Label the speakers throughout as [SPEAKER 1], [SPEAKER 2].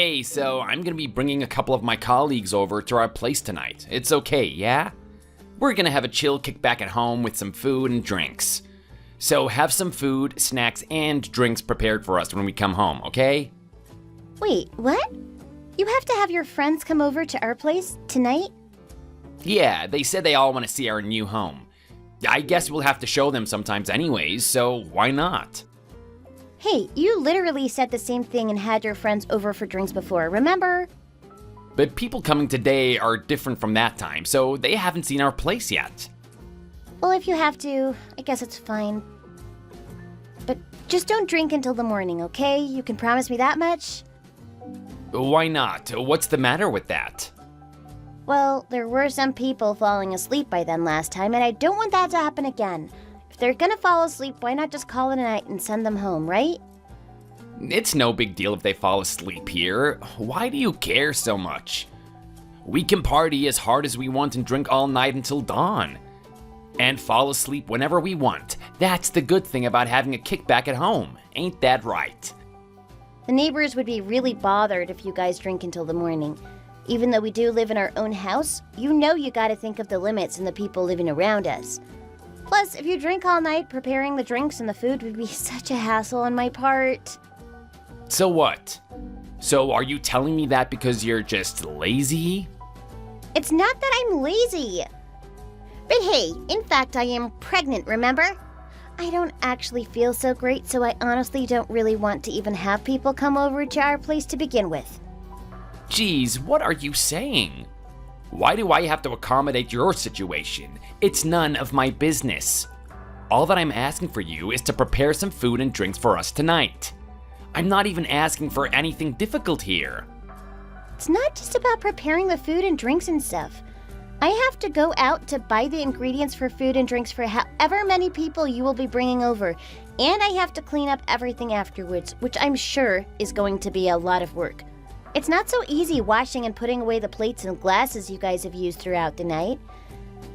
[SPEAKER 1] Hey, so I'm gonna be bringing a couple of my colleagues over to our place tonight. It's okay, yeah? We're gonna have a chill kickback at home with some food and drinks. So have some food, snacks, and drinks prepared for us when we come home, okay?
[SPEAKER 2] Wait, what? You have to have your friends come over to our place tonight?
[SPEAKER 1] Yeah, they said they all want to see our new home. I guess we'll have to show them sometimes anyways, so why not?
[SPEAKER 2] Hey, you literally said the same thing and had your friends over for drinks before, remember?
[SPEAKER 1] But people coming today are different from that time, so they haven't seen our place yet.
[SPEAKER 2] Well, if you have to, I guess it's fine. But just don't drink until the morning, okay? You can promise me that much?
[SPEAKER 1] Why not? What's the matter with that?
[SPEAKER 2] Well, there were some people falling asleep by then last time, and I don't want that to happen again. If they're gonna fall asleep, why not just call it a night and send them home, right?
[SPEAKER 1] It's no big deal if they fall asleep here. Why do you care so much? We can party as hard as we want and drink all night until dawn. And fall asleep whenever we want. That's the good thing about having a kickback at home. Ain't that right?
[SPEAKER 2] The neighbors would be really bothered if you guys drink until the morning. Even though we do live in our own house, you know you gotta think of the limits and the people living around us. Plus, if you drink all night, preparing the drinks and the food would be such a hassle on my part.
[SPEAKER 1] So what? So are you telling me that because you're just lazy?
[SPEAKER 2] It's not that I'm lazy. But hey, in fact, I am pregnant, remember? I don't actually feel so great, so I honestly don't really want to even have people come over to our place to begin with.
[SPEAKER 1] Geez, what are you saying? Why do I have to accommodate your situation? It's none of my business. All that I'm asking for you is to prepare some food and drinks for us tonight. I'm not even asking for anything difficult here.
[SPEAKER 2] It's not just about preparing the food and drinks and stuff. I have to go out to buy the ingredients for food and drinks for however many people you will be bringing over, and I have to clean up everything afterwards, which I'm sure is going to be a lot of work. It's not so easy washing and putting away the plates and glasses you guys have used throughout the night.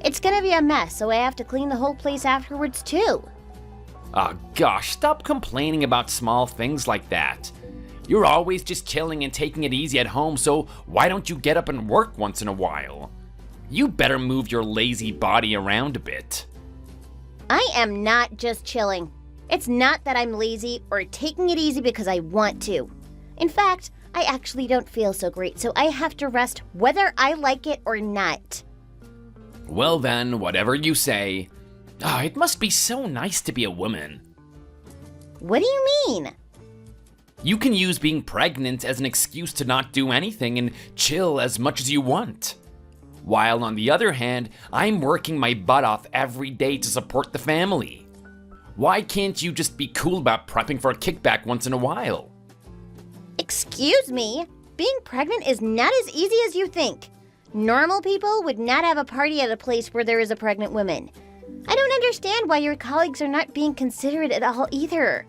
[SPEAKER 2] It's gonna be a mess, so I have to clean the whole place afterwards too.
[SPEAKER 1] Oh gosh, stop complaining about small things like that. You're always just chilling and taking it easy at home, so why don't you get up and work once in a while? You better move your lazy body around a bit.
[SPEAKER 2] I am not just chilling. It's not that I'm lazy or taking it easy because I want to. In fact, I actually don't feel so great, so I have to rest whether I like it or not.
[SPEAKER 1] Well then, whatever you say. It must be so nice to be a woman.
[SPEAKER 2] What do you mean?
[SPEAKER 1] You can use being pregnant as an excuse to not do anything and chill as much as you want. While on the other hand, I'm working my butt off every day to support the family. Why can't you just be cool about prepping for a kickback once in a while?
[SPEAKER 2] Excuse me? Being pregnant is not as easy as you think. Normal people would not have a party at a place where there is a pregnant woman. I don't understand why your colleagues are not being considerate at all either.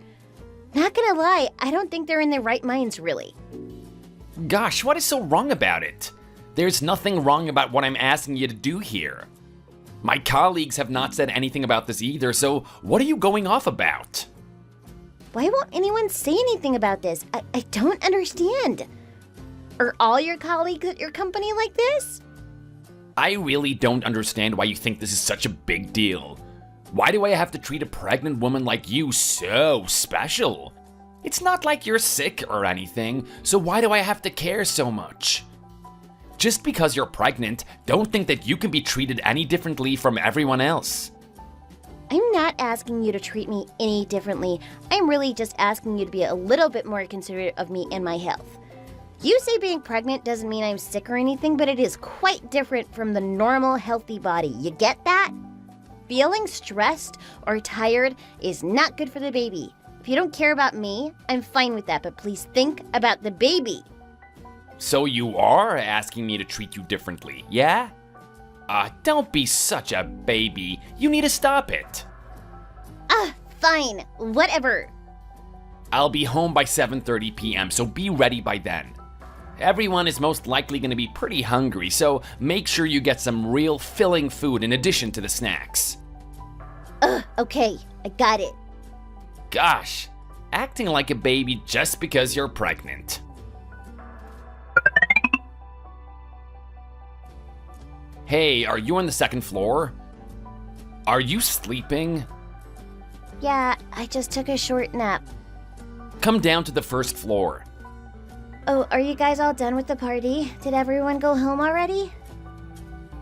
[SPEAKER 2] Not gonna lie, I don't think they're in their right minds really.
[SPEAKER 1] Gosh, what is so wrong about it? There's nothing wrong about what I'm asking you to do here. My colleagues have not said anything about this either, so what are you going off about?
[SPEAKER 2] Why won't anyone say anything about this? I don't understand. Are all your colleagues at your company like this?
[SPEAKER 1] I really don't understand why you think this is such a big deal. Why do I have to treat a pregnant woman like you so special? It's not like you're sick or anything, so why do I have to care so much? Just because you're pregnant, don't think that you can be treated any differently from everyone else.
[SPEAKER 2] I'm not asking you to treat me any differently. I'm really just asking you to be a little bit more considerate of me and my health. You say being pregnant doesn't mean I'm sick or anything, but it is quite different from the normal, healthy body. You get that? Feeling stressed or tired is not good for the baby. If you don't care about me, I'm fine with that, but please think about the baby.
[SPEAKER 1] So you are asking me to treat you differently, yeah? Don't be such a baby. You need to stop it.
[SPEAKER 2] Fine. Whatever.
[SPEAKER 1] I'll be home by 7:30 p.m., so be ready by then. Everyone is most likely going to be pretty hungry, so make sure you get some real filling food in addition to the snacks.
[SPEAKER 2] Okay. I got it.
[SPEAKER 1] Gosh, acting like a baby just because you're pregnant. Hey, are you on the second floor? Are you sleeping?
[SPEAKER 2] Yeah, I just took a short nap.
[SPEAKER 1] Come down to the first floor.
[SPEAKER 2] Oh, are you guys all done with the party? Did everyone go home already?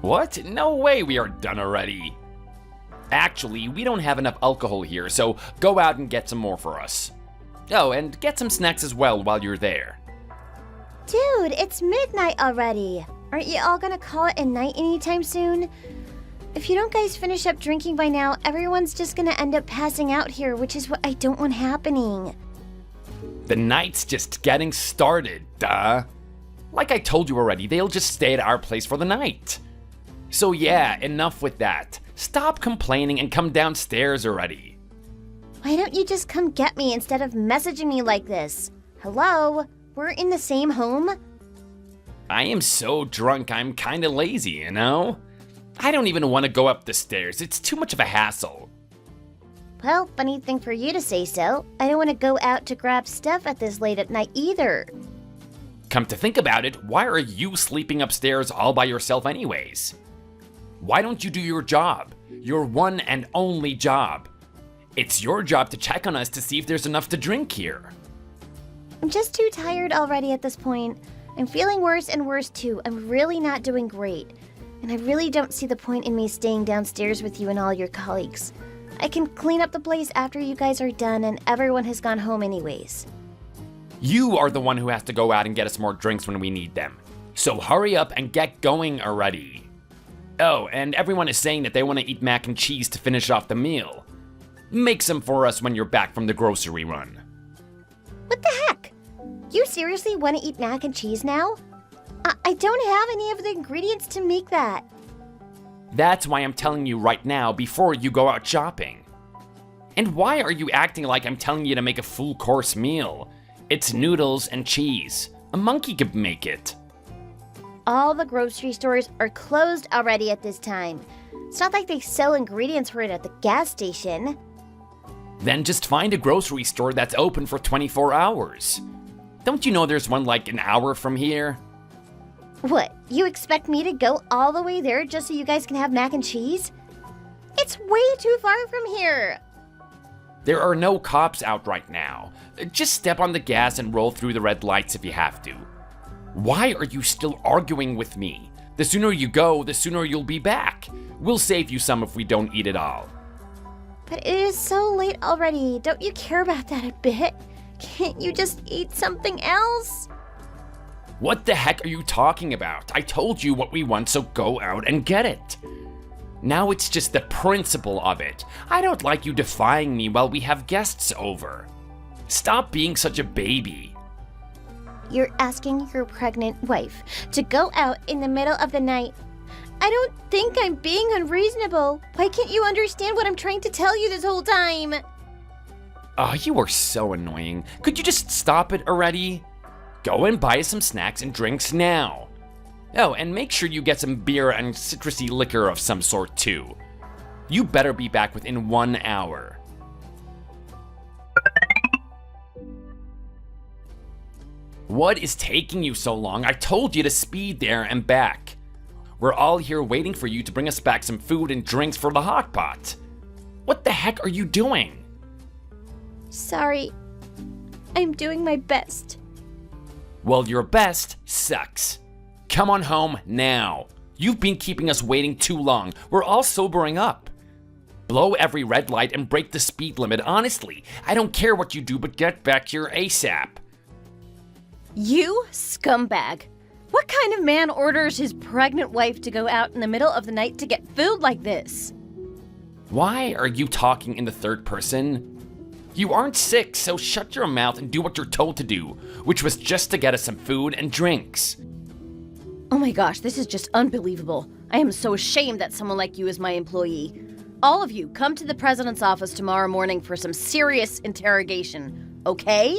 [SPEAKER 1] What? No way we are done already. Actually, we don't have enough alcohol here, so go out and get some more for us. Oh, and get some snacks as well while you're there.
[SPEAKER 2] Dude, it's midnight already. Aren't you all gonna call it a night anytime soon? If you don't guys finish up drinking by now, everyone's just gonna end up passing out here, which is what I don't want happening.
[SPEAKER 1] The night's just getting started, duh. Like I told you already, they'll just stay at our place for the night. So yeah, enough with that. Stop complaining and come downstairs already.
[SPEAKER 2] Why don't you just come get me instead of messaging me like this? Hello? We're in the same home?
[SPEAKER 1] I am so drunk I'm kinda lazy, you know? I don't even want to go up the stairs, it's too much of a hassle.
[SPEAKER 2] Well, funny thing for you to say so. I don't want to go out to grab stuff at this late at night either.
[SPEAKER 1] Come to think about it, why are you sleeping upstairs all by yourself anyways? Why don't you do your job? Your one and only job. It's your job to check on us to see if there's enough to drink here.
[SPEAKER 2] I'm just too tired already at this point. I'm feeling worse and worse too. I'm really not doing great. And I really don't see the point in me staying downstairs with you and all your colleagues. I can clean up the place after you guys are done and everyone has gone home anyways.
[SPEAKER 1] You are the one who has to go out and get us more drinks when we need them. So hurry up and get going already. Oh, and everyone is saying that they want to eat mac and cheese to finish off the meal. Make some for us when you're back from the grocery run.
[SPEAKER 2] What the heck? You seriously want to eat mac and cheese now? I don't have any of the ingredients to make that.
[SPEAKER 1] That's why I'm telling you right now before you go out shopping. And why are you acting like I'm telling you to make a full course meal? It's noodles and cheese. A monkey could make it.
[SPEAKER 2] All the grocery stores are closed already at this time. It's not like they sell ingredients for it at the gas station.
[SPEAKER 1] Then just find a grocery store that's open for 24 hours. Don't you know there's one like an hour from here?
[SPEAKER 2] What, you expect me to go all the way there just so you guys can have mac and cheese? It's way too far from here.
[SPEAKER 1] There are no cops out right now. Just step on the gas and roll through the red lights if you have to. Why are you still arguing with me? The sooner you go, the sooner you'll be back. We'll save you some if we don't eat it all.
[SPEAKER 2] But it is so late already. Don't you care about that a bit? Can't you just eat something else?
[SPEAKER 1] What the heck are you talking about? I told you what we want, so go out and get it. Now it's just the principle of it. I don't like you defying me while we have guests over. Stop being such a baby.
[SPEAKER 2] You're asking your pregnant wife to go out in the middle of the night. I don't think I'm being unreasonable. Why can't you understand what I'm trying to tell you this whole time?
[SPEAKER 1] Oh, you are so annoying. Could you just stop it already? Go and buy some snacks and drinks now. Oh, and make sure you get some beer and citrusy liquor of some sort too. You better be back within 1 hour. What is taking you so long? I told you to speed there and back. We're all here waiting for you to bring us back some food and drinks for the hot pot. What the heck are you doing?
[SPEAKER 2] Sorry. I'm doing my best.
[SPEAKER 1] Well, your best sucks. Come on home now. You've been keeping us waiting too long. We're all sobering up. Blow every red light and break the speed limit, honestly. I don't care what you do, but get back here ASAP.
[SPEAKER 2] You scumbag. What kind of man orders his pregnant wife to go out in the middle of the night to get food like this?
[SPEAKER 1] Why are you talking in the third person? You aren't sick, so shut your mouth and do what you're told to do, which was just to get us some food and drinks.
[SPEAKER 3] Oh my gosh, this is just unbelievable. I am so ashamed that someone like you is my employee. All of you, come to the president's office tomorrow morning for some serious interrogation, okay?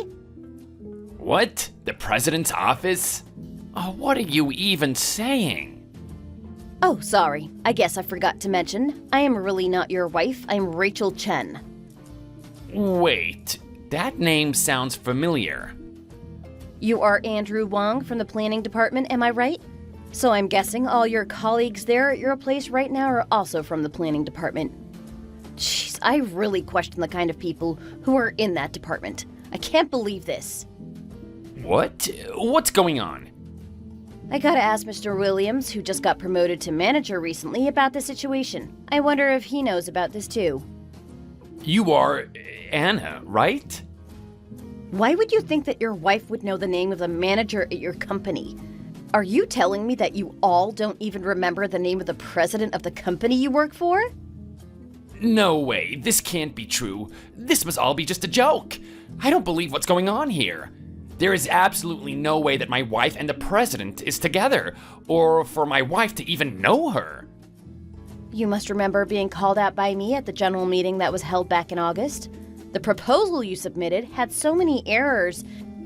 [SPEAKER 1] What? The president's office? Oh, what are you even saying?
[SPEAKER 3] Oh, sorry. I guess I forgot to mention. I am really not your wife. I'm Rachel Chen.
[SPEAKER 1] Wait, that name sounds familiar.
[SPEAKER 3] You are Andrew Wong from the planning department, am I right? So I'm guessing all your colleagues there at your place right now are also from the planning department. Jeez, I really question the kind of people who are in that department. I can't believe this.
[SPEAKER 1] What? What's going on?
[SPEAKER 3] I gotta ask Mr. Williams, who just got promoted to manager recently, about the situation. I wonder if he knows about this too.
[SPEAKER 1] You are Anna, right?
[SPEAKER 3] Why would you think that your wife would know the name of the manager at your company? Are you telling me that you all don't even remember the name of the president of the company you work for?
[SPEAKER 1] No way, this can't be true. This must all be just a joke. I don't believe what's going on here. There is absolutely no way that my wife and the president is together, or for my wife to even know her.
[SPEAKER 3] You must remember being called out by me at the general meeting that was held back in August. The proposal you submitted had so many errors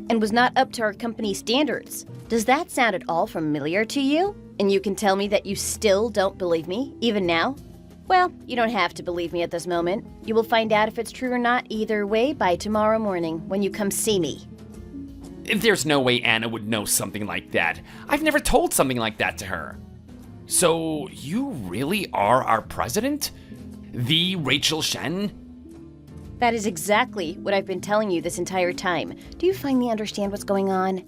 [SPEAKER 3] and was not up to our company's standards. Does that sound at all familiar to you? And you can tell me that you still don't believe me, even now? Well, you don't have to believe me at this moment. You will find out if it's true or not either way by tomorrow morning when you come see me.
[SPEAKER 1] There's no way Anna would know something like that. I've never told something like that to her. So, you really are our president? The Rachel Shen?
[SPEAKER 3] That is exactly what I've been telling you this entire time. Do you finally understand what's going on?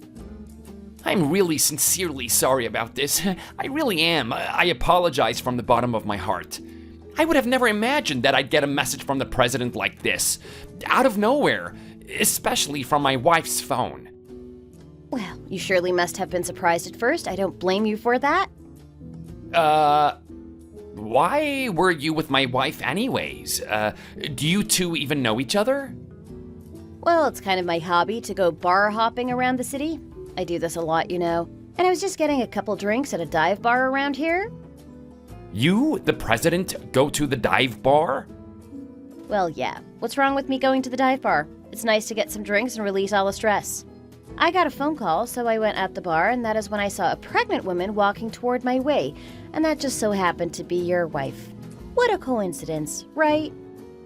[SPEAKER 1] I'm really sincerely sorry about this. I really am. I apologize from the bottom of my heart. I would have never imagined that I'd get a message from the president like this, out of nowhere, especially from my wife's phone.
[SPEAKER 3] Well, you surely must have been surprised at first. I don't blame you for that.
[SPEAKER 1] Why were you with my wife anyways? Do you two even know each other?
[SPEAKER 3] Well, it's kind of my hobby to go bar hopping around the city. I do this a lot, you know. And I was just getting a couple drinks at a dive bar around here.
[SPEAKER 1] You, the president, go to the dive bar?
[SPEAKER 3] Well, yeah. What's wrong with me going to the dive bar? It's nice to get some drinks and release all the stress. I got a phone call, so I went at the bar, and that is when I saw a pregnant woman walking toward my way, and that just so happened to be your wife. What a coincidence, right?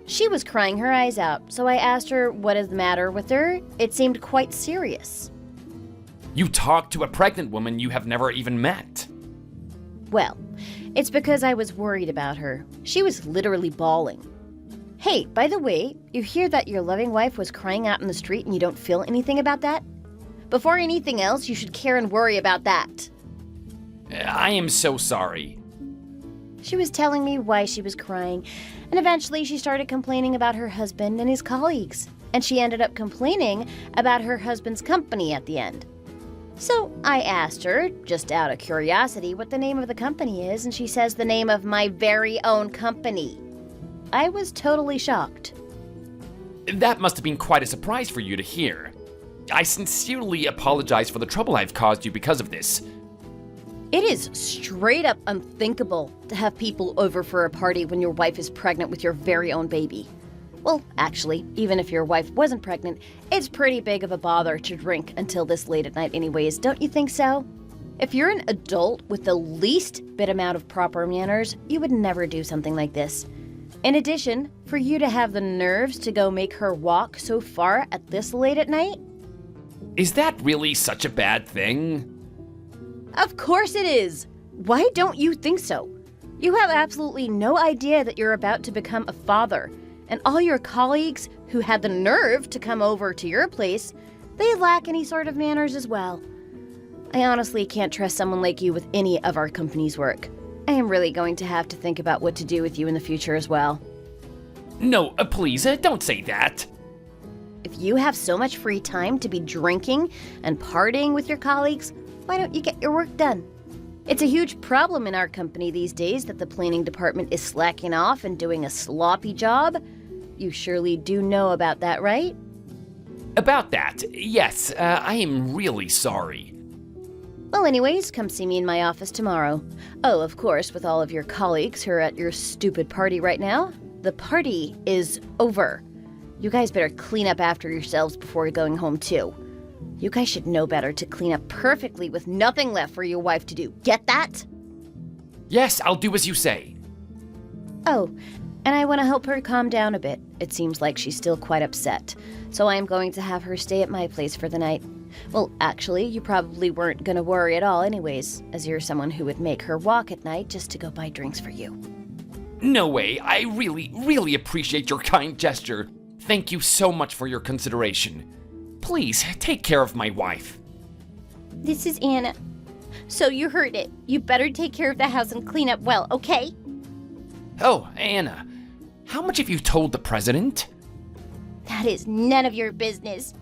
[SPEAKER 3] She was crying her eyes out, so I asked her what is the matter with her. It seemed quite serious.
[SPEAKER 1] You talked to a pregnant woman you have never even met.
[SPEAKER 3] Well, it's because I was worried about her. She was literally bawling. Hey, by the way, you hear that your loving wife was crying out in the street and you don't feel anything about that? Before anything else, you should care and worry about that.
[SPEAKER 1] I am so sorry.
[SPEAKER 2] She was telling me why she was crying, and eventually she started complaining about her husband and his colleagues. And she ended up complaining about her husband's company at the end. So I asked her, just out of curiosity, what the name of the company is, and she says the name of my very own company. I was totally shocked.
[SPEAKER 1] That must have been quite a surprise for you to hear. I sincerely apologize for the trouble I've caused you because of this.
[SPEAKER 3] It is straight up unthinkable to have people over for a party when your wife is pregnant with your very own baby. Well, actually, even if your wife wasn't pregnant, it's pretty big of a bother to drink until this late at night anyways, don't you think so? If you're an adult with the least bit amount of proper manners, you would never do something like this. In addition, for you to have the nerves to go make her walk so far at this late at night?
[SPEAKER 1] Is that really such a bad thing?
[SPEAKER 3] Of course it is! Why don't you think so? You have absolutely no idea that you're about to become a father, and all your colleagues who had the nerve to come over to your place, they lack any sort of manners as well. I honestly can't trust someone like you with any of our company's work. I am really going to have to think about what to do with you in the future as well.
[SPEAKER 1] No, please, don't say that.
[SPEAKER 3] If you have so much free time to be drinking and partying with your colleagues, why don't you get your work done? It's a huge problem in our company these days that the planning department is slacking off and doing a sloppy job. You surely do know about that, right?
[SPEAKER 1] About that, yes, I am really sorry.
[SPEAKER 3] Well, anyways, come see me in my office tomorrow. Oh, of course, with all of your colleagues who are at your stupid party right now. The party is over. You guys better clean up after yourselves before going home, too. You guys should know better to clean up perfectly with nothing left for your wife to do. Get that?
[SPEAKER 1] Yes, I'll do as you say.
[SPEAKER 2] Oh,
[SPEAKER 3] And I want to help her calm down a bit. It seems like she's still quite upset. So I am going to have her stay at my place for the night. Well, actually, you probably weren't going to worry at all anyways, as you're someone who would make her walk at night just to go buy drinks for you.
[SPEAKER 1] No way. I really appreciate your kind gesture. Thank you so much for your consideration. Please, take care of my wife.
[SPEAKER 2] This is Anna. So you heard it. You better take care of the house and clean up well, okay?
[SPEAKER 1] Oh, Anna, how much have you told the president?
[SPEAKER 2] That is none of your business.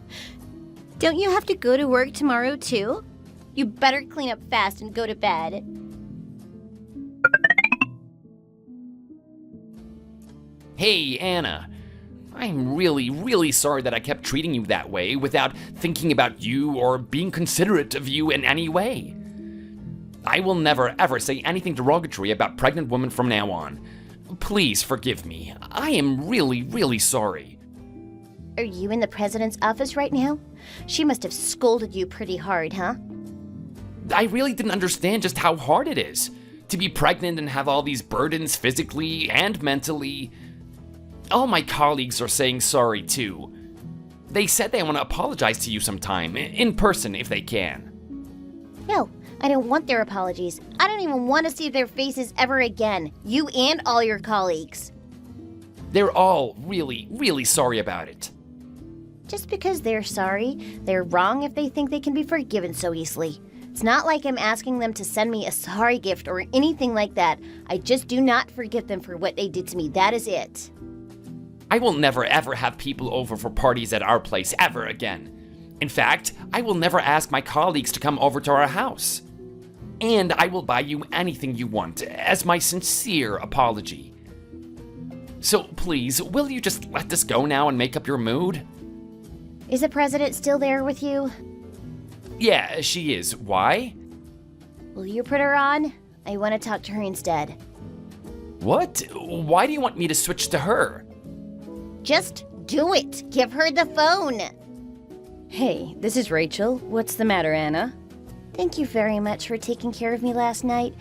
[SPEAKER 2] Don't you have to go to work tomorrow, too? You better clean up fast and go to bed.
[SPEAKER 1] Hey, Anna. I'm really sorry that I kept treating you that way without thinking about you or being considerate of you in any way. I will never ever say anything derogatory about pregnant women from now on. Please forgive me. I am really sorry.
[SPEAKER 2] Are you in the president's office right now? She must have scolded you pretty hard, huh?
[SPEAKER 1] I really didn't understand just how hard it is to be pregnant and have all these burdens physically and mentally. All my colleagues are saying sorry too. They said they want to apologize to you sometime, in person if they can.
[SPEAKER 2] No, I don't want their apologies. I don't even want to see their faces ever again. You and all your colleagues.
[SPEAKER 1] They're all really sorry about it.
[SPEAKER 2] Just because they're sorry, they're wrong if they think they can be forgiven so easily. It's not like I'm asking them to send me a sorry gift or anything like that. I just do not forgive them for what they did to me. That is it.
[SPEAKER 1] I will never ever have people over for parties at our place ever again. In fact, I will never ask my colleagues to come over to our house. And I will buy you anything you want as my sincere apology. So please, will you just let this go now and make up your mood?
[SPEAKER 2] Is the president still there with you?
[SPEAKER 1] Yeah, she is. Why?
[SPEAKER 2] Will you put her on? I want to talk to her instead.
[SPEAKER 1] What? Why do you want me to switch to her?
[SPEAKER 2] Just do it. Give her the phone.
[SPEAKER 3] Hey, this is Rachel. What's the matter, Anna?
[SPEAKER 2] Thank you very much for taking care of me last night.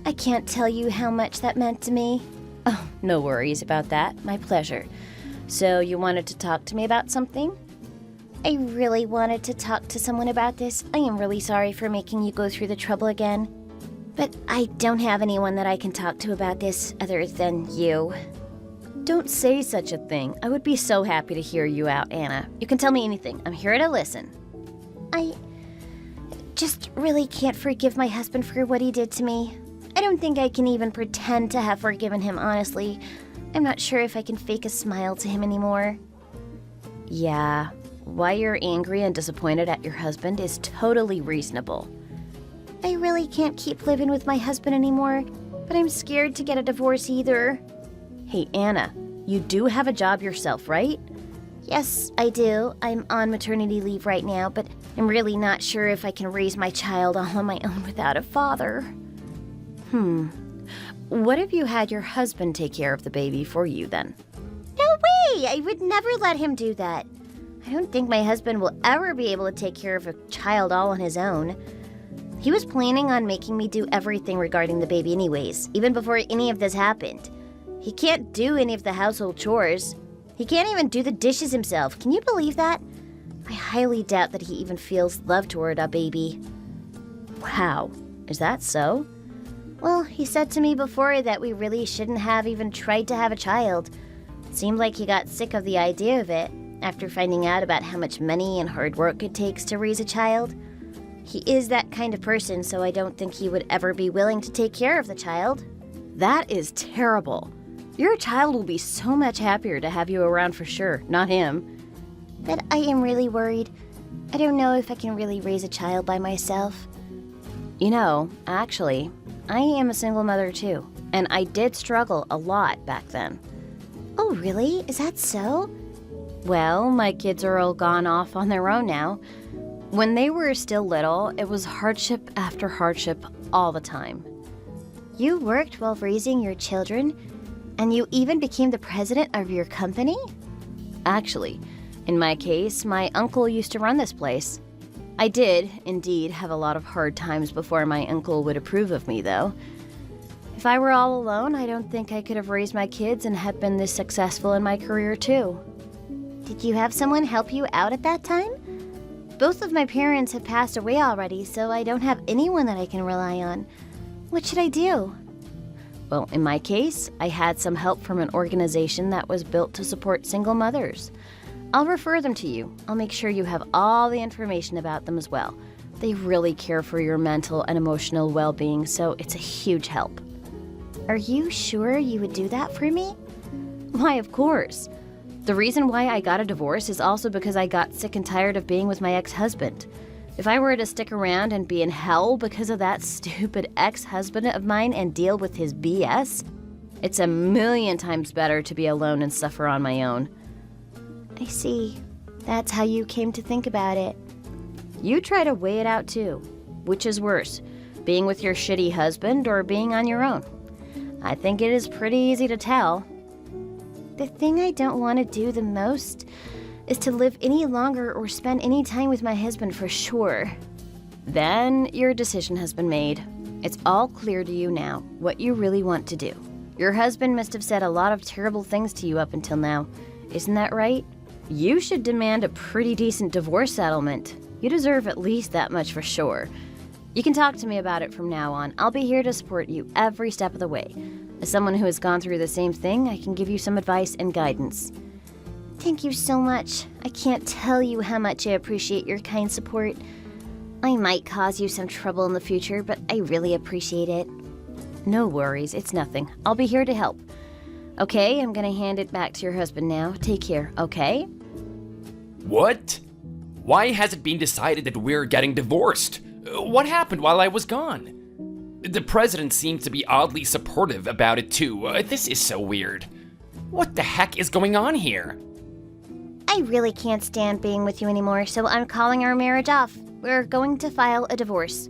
[SPEAKER 2] I can't tell you how much that meant to me.
[SPEAKER 3] Oh, no worries about that. My pleasure. So you wanted to talk to me about something?
[SPEAKER 2] I really wanted to talk to someone about this. I am really sorry for making you go through the trouble again. But I don't have anyone that I can talk to about this other than you.
[SPEAKER 3] Don't say such a thing. I would be so happy to hear you out, Anna. You can tell me anything. I'm here to listen.
[SPEAKER 2] I just really can't forgive my husband for what he did to me. I don't think I can even pretend to have forgiven him, honestly. I'm not sure if I can fake a smile to him anymore.
[SPEAKER 3] Yeah, why you're angry and disappointed at your husband is totally reasonable.
[SPEAKER 2] I really can't keep living with my husband anymore, but I'm scared to get a divorce either.
[SPEAKER 3] Hey, Anna, you do have a job yourself, right?
[SPEAKER 2] Yes, I do. I'm on maternity leave right now, but I'm really not sure if I can raise my child all on my own without a father.
[SPEAKER 3] What if you had your husband take care of the baby for you then?
[SPEAKER 2] No way! I would never let him do that. I don't think my husband will ever be able to take care of a child all on his own. He was planning on making me do everything regarding the baby anyways, even before any of this happened. He can't do any of the household chores. He can't even do the dishes himself. Can you believe that? I highly doubt that he even feels love toward a baby.
[SPEAKER 3] Wow, is that so?
[SPEAKER 2] Well, he said to me before that we really shouldn't have even tried to have a child. It seemed like he got sick of the idea of it after finding out about how much money and hard work it takes to raise a child. He is that kind of person, so I don't think he would ever be willing to take care of the child.
[SPEAKER 3] That is terrible. Your child will be so much happier to have you around for sure, not him.
[SPEAKER 2] But I am really worried. I don't know if I can really raise a child by myself.
[SPEAKER 3] You know, actually, I am a single mother too, and I did struggle a lot back then.
[SPEAKER 2] Oh, really? Is that so?
[SPEAKER 3] Well, my kids are all gone off on their own now. When they were still little, it was hardship after hardship all the time.
[SPEAKER 2] You worked while raising your children, and you even became the president of your company?
[SPEAKER 3] Actually, in my case, my uncle used to run this place. I did, indeed, have a lot of hard times before my uncle would approve of me, though. If I were all alone, I don't think I could have raised my kids and had been this successful in my career too.
[SPEAKER 2] Did you have someone help you out at that time? Both of my parents have passed away already, so I don't have anyone that I can rely on. What should I do?
[SPEAKER 3] Well, in my case, I had some help from an organization that was built to support single mothers. I'll refer them to you. I'll make sure you have all the information about them as well. They really care for your mental and emotional well-being, so it's a huge help.
[SPEAKER 2] Are you sure you would do that for me?
[SPEAKER 3] Why, of course. The reason why I got a divorce is also because I got sick and tired of being with my ex-husband. If I were to stick around and be in hell because of that stupid ex-husband of mine and deal with his BS, it's a million times better to be alone and suffer on my own.
[SPEAKER 2] I see. That's how you came to think about it.
[SPEAKER 3] You try to weigh it out too. Which is worse, being with your shitty husband or being on your own? I think it is pretty easy to tell.
[SPEAKER 2] The thing I don't want to do the most is to live any longer or spend any time with my husband for sure.
[SPEAKER 3] Then your decision has been made. It's all clear to you now what you really want to do. Your husband must have said a lot of terrible things to you up until now. Isn't that right? You should demand a pretty decent divorce settlement. You deserve at least that much for sure. You can talk to me about it from now on. I'll be here to support you every step of the way. As someone who has gone through the same thing, I can give you some advice and guidance.
[SPEAKER 2] Thank you so much. I can't tell you how much I appreciate your kind support. I might cause you some trouble in the future, but I really appreciate it.
[SPEAKER 3] No worries, it's nothing. I'll be here to help. Okay, I'm gonna hand it back to your husband now. Take care, okay?
[SPEAKER 1] What? Why has it been decided that we're getting divorced? What happened while I was gone? The president seemed to be oddly supportive about it too. This is so weird. What the heck is going on here?
[SPEAKER 2] I really can't stand being with you anymore, so I'm calling our marriage off. We're going to file a divorce.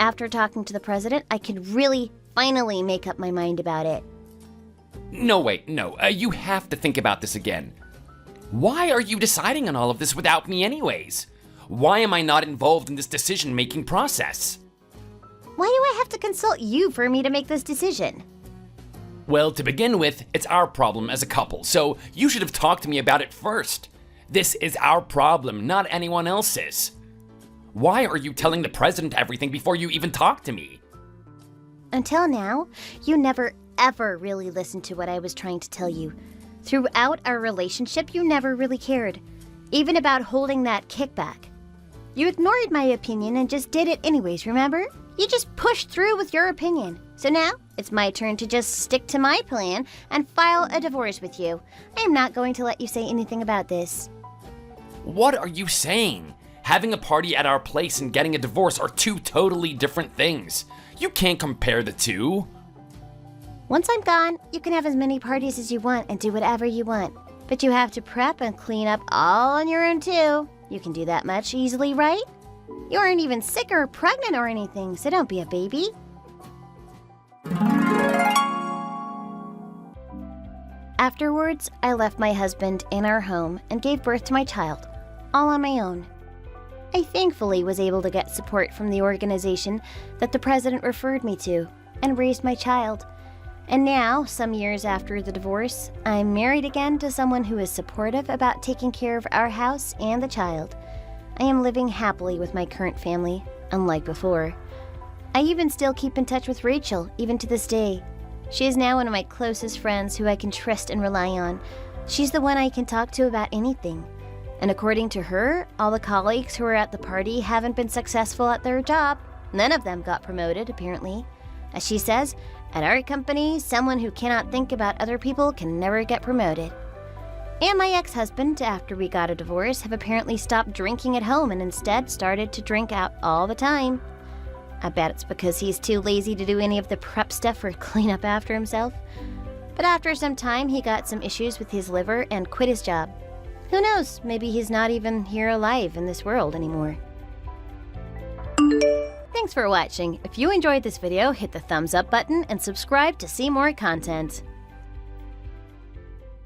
[SPEAKER 2] After talking to the president, I can really, finally make up my mind about it.
[SPEAKER 1] No, wait, no. You have to think about this again. Why are you deciding on all of this without me anyways? Why am I not involved in this decision-making process?
[SPEAKER 2] Why do I have to consult you for me to make this decision?
[SPEAKER 1] Well, to begin with, it's our problem as a couple, so you should have talked to me about it first. This is our problem, not anyone else's. Why are you telling the president everything before you even talk to me?
[SPEAKER 2] Until now, you never ever really listened to what I was trying to tell you. Throughout our relationship, you never really cared, even about holding that kickback. You ignored my opinion and just did it anyways, remember? You just pushed through with your opinion. So now, it's my turn to just stick to my plan and file a divorce with you. I am not going to let you say anything about this.
[SPEAKER 1] What are you saying? Having a party at our place and getting a divorce are two totally different things. You can't compare the two.
[SPEAKER 2] Once I'm gone, you can have as many parties as you want and do whatever you want. But you have to prep and clean up all on your own too. You can do that much easily, right? You aren't even sick or pregnant or anything, so don't be a baby. Afterwards, I left my husband in our home and gave birth to my child, all on my own. I thankfully was able to get support from the organization that the president referred me to and raised my child. And now, some years after the divorce, I'm married again to someone who is supportive about taking care of our house and the child. I am living happily with my current family, unlike before. I even still keep in touch with Rachel, even to this day. She is now one of my closest friends who I can trust and rely on. She's the one I can talk to about anything. And according to her, all the colleagues who were at the party haven't been successful at their job. None of them got promoted, apparently. As she says, at our company, someone who cannot think about other people can never get promoted. And my ex-husband, after we got a divorce, have apparently stopped drinking at home and instead started to drink out all the time. I bet it's because he's too lazy to do any of the prep stuff or clean up after himself. But after some time, he got some issues with his liver and quit his job. Who knows, maybe he's not even here alive in this world anymore. Thanks for watching. If you enjoyed this video, hit the thumbs up button and subscribe to see more content.